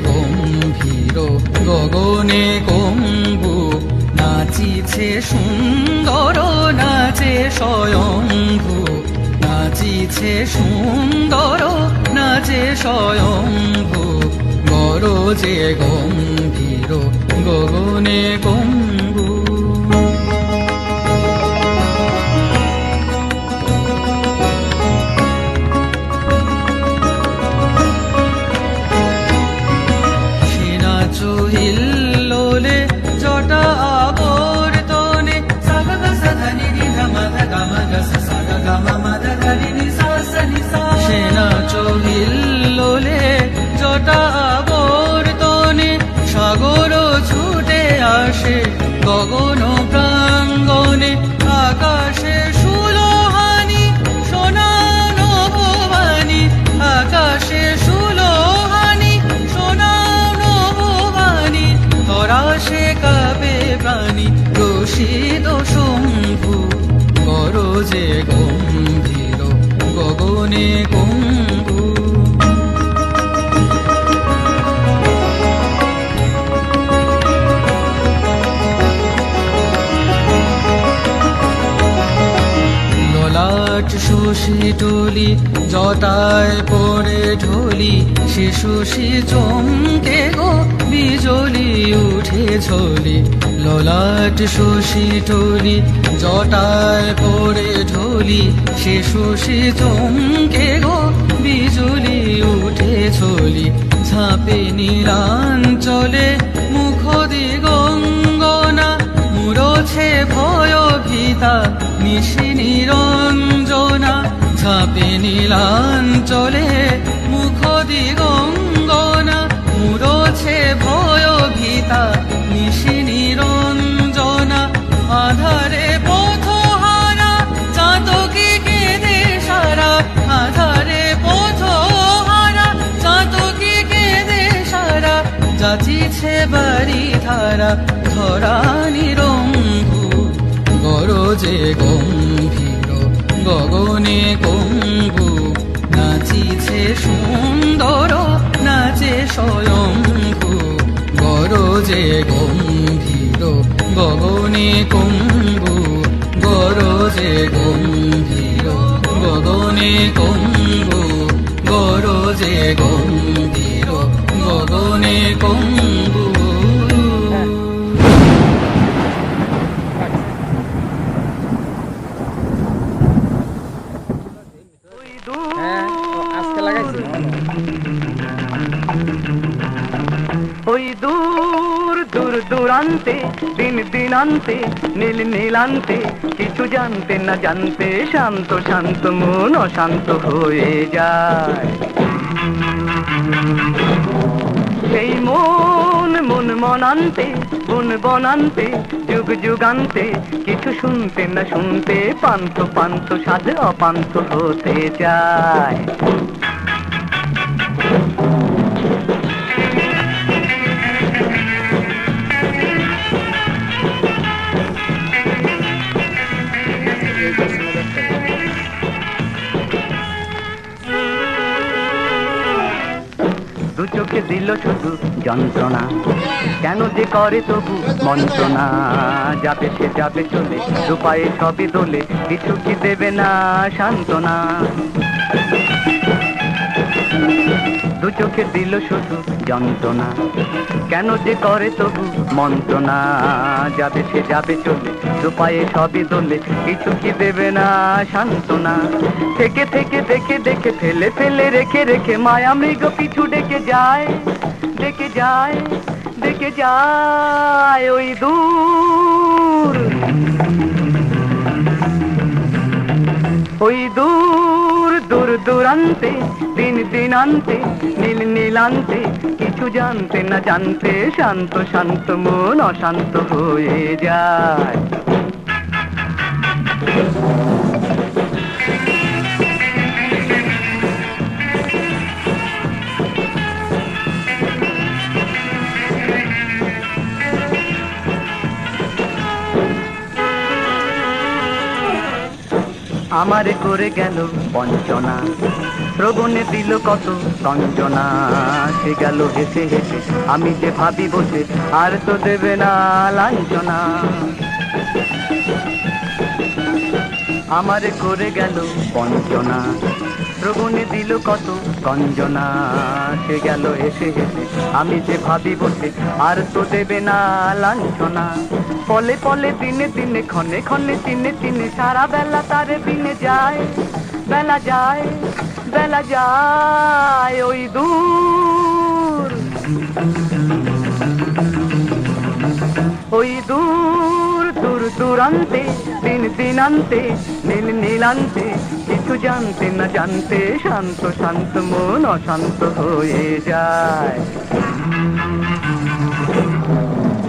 গম্ভীর গগনে কম্বু নাচিছে সুন্দর নাচে স্বয়ম্ভু নাচিছে সুন্দর নাচে স্বয়ম্ভু গরজে গম্ভীর গগনে কম্বু হিল্লোলে জটা আবর্তনে সাগা গা ধানি নি ধামা ধা গামা গা সা সাগা গামা মা ধা ধানি নি সা সা নি সা সেনা চহিল্লোলে জটা আবর্তনে সাগর ছুটে আসে গগন প্রাঙ্গনে আকাশে সুলোহানি সোনা নভবানি আকাশে সুলোহানি সোনা তরাসে কাবে প্রাণী রসিদ শম্ভু গরজে গম্ভীর গগনে কম্বু ললাট শশী টলি জটায় পড়ে ঢলি সে শশী চমকে গো বিজলি উঠে ঝলি ললাট শশী টলি জটায় পড়ে ঢলি সে শশী চমকে গো বিজলি উঠে ঝলি ঝাঁপে নীলাঞ্চলে মুখ দিগঙ্গনা মুরছে ভয় ভীতা নিশি নিরঞ্জনা ঝাঁপে নীলাঞ্চলে মুখ দিগঙ্গনা মুরছে ভয় ভীতা নিশি নিরঞ্জনা আধারে পথহারা চাতকি কেঁদে সারা আধারে পথহারা চাতকি কেঁদে সারা যাচিছে বাড়ি ধারা ধরা নিরম্ভু গরজে গম্ভীর গগনে কম্বু নাচিছে সুন্দর নাচে স্বয়ম্ভু গরজে গম্ভীর গগনে কম্বু গরজে গম্ভীর গগনে কম্বু গরজে গম্ভীর গগনে কম্বু ওই দূর দূর দূরান্তে দিন দিনান্তে নীল নীলান্তে কিছু জানতে না জানতে শান্ত শান্ত মন অশান্ত হয়ে যায় সেই মন মন মনান্তে বন বনান্তে যুগ যুগান্তে কিছু শুনতে না শুনতে পান্থ পান্থ সাধ অপান্থ হতে চায় দু চোখে দিল শুধু যন্ত্রণা কেন যে করে তবু মন্ত্রণা যাবে সে যাবে চলে দু পায়ে সবই দোলে কিছু কি দেবে না সান্ত্বনা দু চোখে দিল শুধু যন্ত্রণা কেন যে করে তবু মন্ত্রণা যাবে সে যাবে চলে দু পায়ে সবই দোলে কিছু কি দেবে না সান্ত্বনা থেকে থেকে দেখে দেখে ফেলে ফেলে রেখে রেখে মায়া মৃগ পিছু ডেকে যায় ডেকে যায় ডেকে যায় ওই দূর ওই দূর দূর দূরান্তে দিন দিনান্তে নীল নীলান্তে কিছু জানতে না জানতে শান্ত শান্ত মন অশান্ত হয়ে যায় আমারে করে গেল বঞ্চনা, শ্রবণে দিল কত কঞ্জনা। সে গেল হেসে হেসে, আমি যে ভাবি বসে, আর তো দেবে না লাঞ্ছনা। আমারে করে গেল বঞ্চনা, শ্রবণে দিল কত কঞ্জনা। সে গেল হেসে হেসে, আমি যে ভাবি বসে, আর তো দেবে না লাঞ্ছনা। পলে পলে দিনে দিনে, ক্ষণে ক্ষণে চিনে চিনে, সারা বেলা তারে দিনে যায়, বেলা যায়, বেলা যায় ওই দূর, ওই দূর দূর দূরান্তে, দিন দিনান্তে, নীল নীলান্তে। কিছু জানতে না জানতে, শান্ত শান্ত মন অশান্ত হয়ে যায়।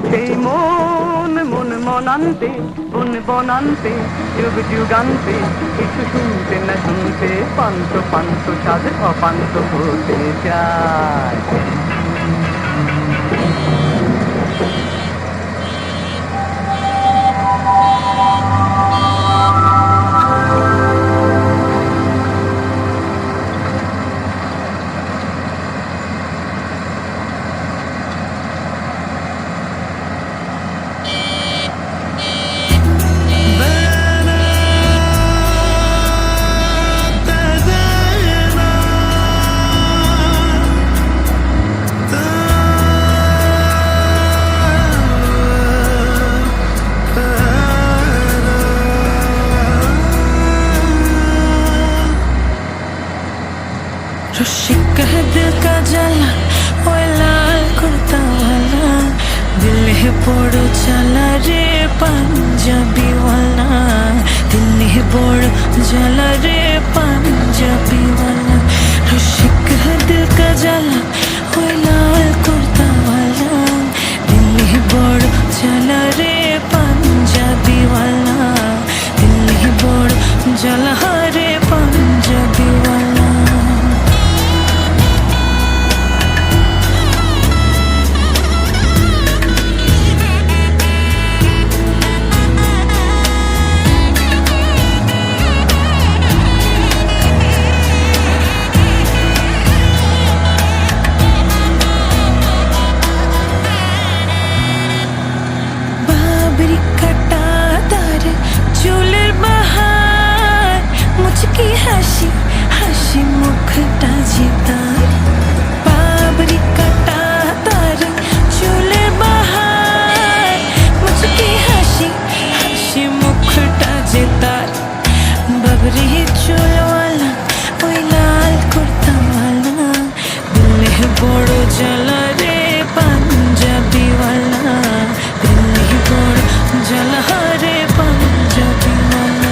সেই মন মন মনান্তে, বন বনান্তে, যুগ যুগান্তে। কিছু শুনতে না শুনতে, পান্ত পান্ত সাধ অপান্ত হতে যায়। रशिक है दिल का जला, ओए लाल कुर्ता वाला, दिल है बड़ो जला रे पंजाबी वाला, दिल है बड़ो जला रे पंजाबी वाला। रशिक है दिल का जला, ओए लाल कुर्ता वाला, दिल है बड़ो जला रे पंजाबी वाला, दिल है बड़ो जला रे पंजाबी वाला। मुझकी हंसी हंसी मुखटा जितार, बाबरी कटा तार चूले बहार। मुझकी हंसी हंसी मुखटा जितार, बबरी चूल वाला, ओए लाल कुर्ता वाला, दिल है बड़ो जला रे पंजाबी वाला, दिल है बड़ो जला रे पंजाबी वाला।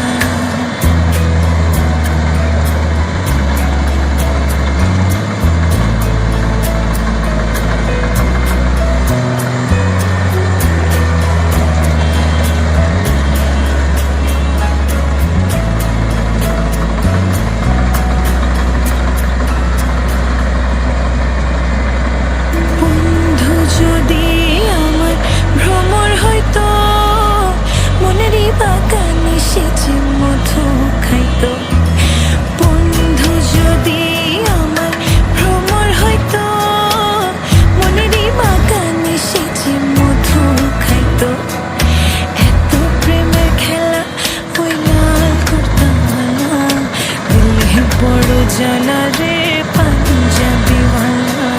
সেচে মধু খাইতো, বন্ধু যদি আমার ভ্রমর হইতো, মনেরই বাগানে সেচে মধু খাইতো। এত প্রেমের খেলা ওই লাল কুর্তা वाला, দিল হে বড় জ্বালা রে পাঞ্জাবি वाला,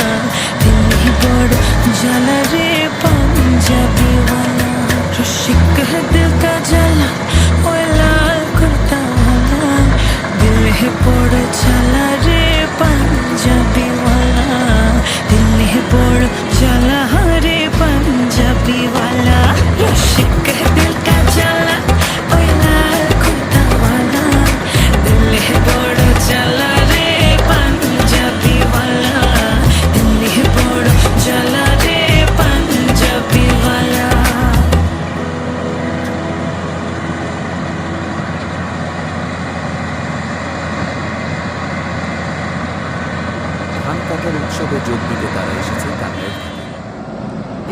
দিল হে বড় জ্বালা রে পাঞ্জাবি वाला। रशिक है दिल का जला, ओए लाल कुर्ता वाला, दिल है बड़ो जला रे पंजाबी वाला, दिल है बड़ो जला रे पंजाबी वाला। रशिक है दिल का जला, ओए लाल कुर्ता वाला, दिल है बड़ो जला रे पंजाबी वाला, दिल है बड़ो जला रे पंजाबी वाला। ধান কাটার উৎসবে যোগ দিতে তারা এসেছে টাঙ্গাইল থেকে।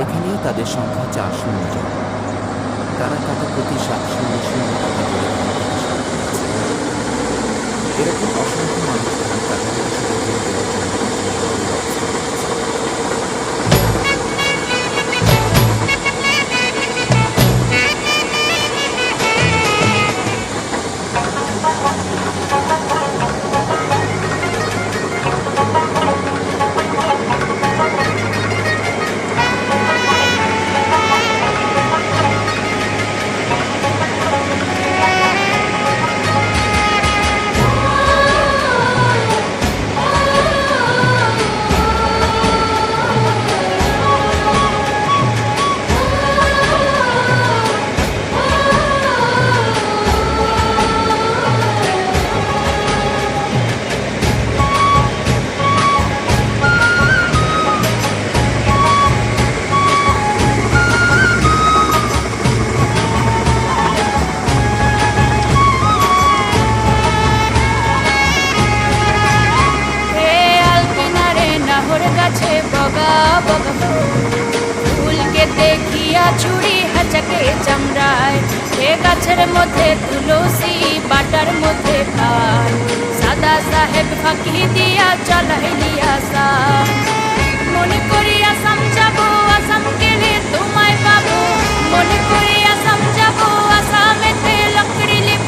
এখানেই তাদের সংখ্যা 400 জন। তারা কাটা প্রতি 700 টাকা করে ধান কাটা শুরু করেছে। গাছের মধ্যে তুলসী বাটার মধ্যে পান সাদা সাহেব ফাঁকি দিয়া চলাইলি আসাম মনে করি আসাম যাবো আসাম গেলে তোমায় পাবো মনে করি আসাম যাবো আসামেতে লকড়ি লিব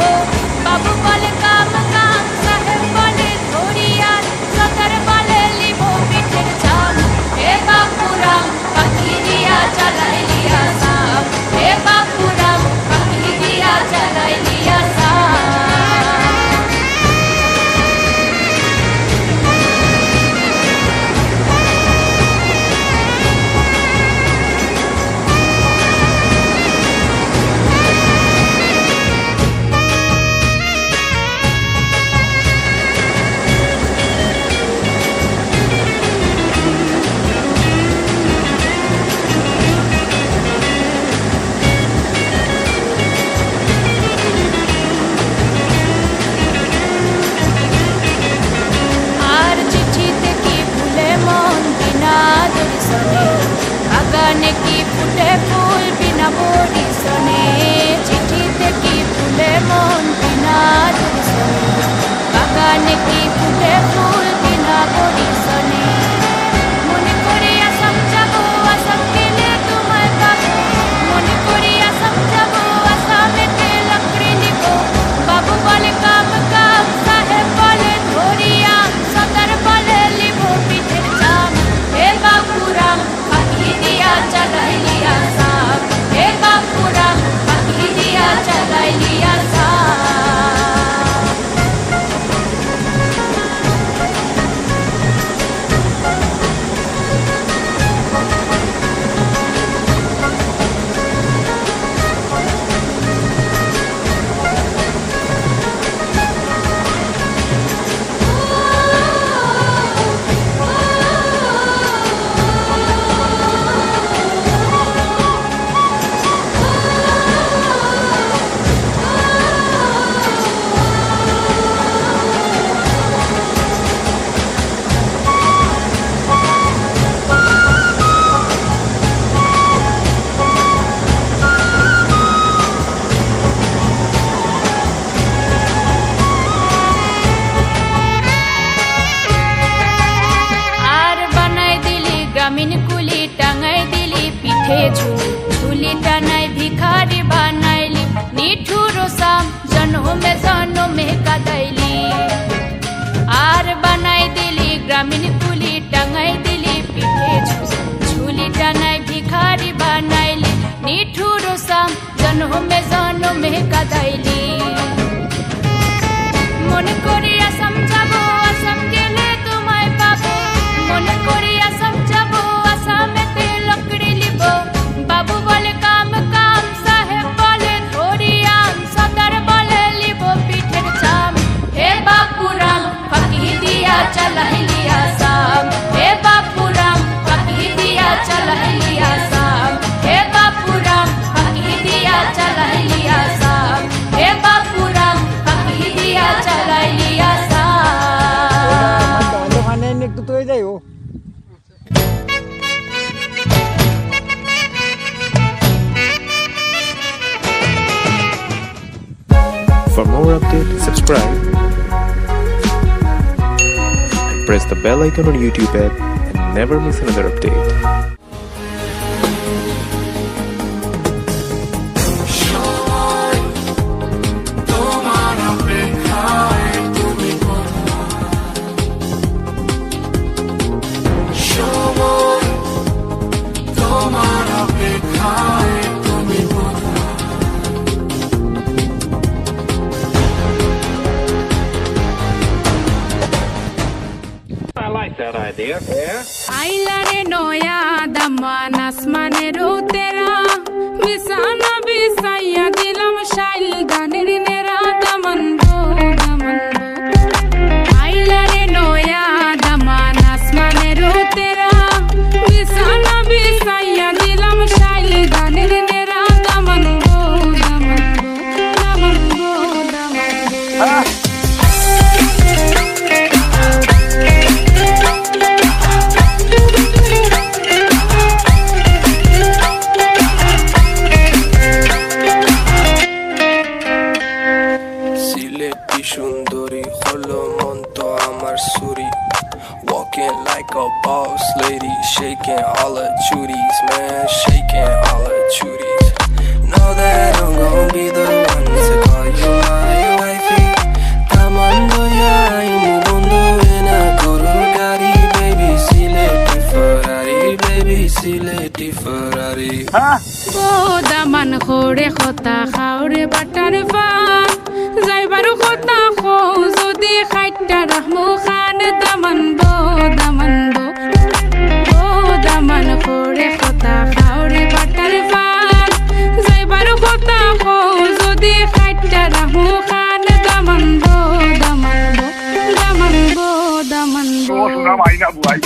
বাবু বলে কাম কাম সাহেব বলে ধরিয়ান সদর বলে লিব পিঠের চাম হে বাপুরাম পাখি দিয়া চালাইলি আসাম হে বাপুরাম পাখি দিয়া চালাইলি আসাম আর চিঠিতে কি ফুলে মন বিনা দর্শনে বাগানে কি ফুটে ফুল বিনা বরিশনে চিঠিতে কি ফুলে মন বিনা দর্শনে বাগানে কি ফুটে ফুল বিনা বরিশনে মনে করি আসাম যাবো আসাম গেলে তোমায় পাবো মনে করি আসাম যাবো আসামেতে লকড়ি নিব বাবু বলে কাম কাম সাহেব বলে ধরিয়া সদর বলে লিব পিঠের চাম হে বাপুরাম পাখি দিয়া চালাইলি আসাম হে বাপুরাম পাখি দিয়া চালাইলি আসাম আর বানাই দিলি গ্রামীণ কুলি টাঙাই দিলি পিঠে ঝুলি ঝুলি টানাই ভিখারি বানাইলি নিঠুর সাম জন্মে কাদাইলি আর বানাই দিলি গ্রামীণ কুলি টাঙাই দিলি পিঠে ঝুলি ঝুলি টানাই ভিখারি বানাইলি নিঠুর সাম জন্মে কাদাইলি মনে করি আসাম যাবো আসাম গেলে তোমায় পাবো মনে করি আসাম যাবো আসামেতে লকড়ি লিব বাবু বলে কাম কাম সাহেব বলে ধরিয়াম সদর বলে লিব পিঠের চাম হে বাপুরাম পাখি দিয়া চালাইলি আসাম হে বাপুরাম পাখি দিয়া চালাইলি আসাম হে বাপুরাম পাখি দিয়া চালাইলি আসাম হে বাপুরাম পাখি দিয়া চালাইলি আসাম ওখানে একটু তুই যাইও For more updates, subscribe and press the bell icon on YouTube app and never miss another update. আইলারে নয়া দামান আসমানের তেরা বিছানা বিছাইয়া দিলাম শাইল গানের নেরা দামান গো দামান আইলারে নয়া দামান আসমানের তেরা বিছানা বিছাইয়া দিলাম শাইল গানের নেরা দামান গো দামান গো দামান গো ও দামান খোরে খতা খাওরে বাটার পান যাইবারু খতা খো যদি খাইটা রাহমু খান দামান বো ও দামান খোরে খতা খাওরে বাটার পান যাইবারু খতা খো যদি খাইটা রাহমু খান দামান বো Sono una vaina, vuoi?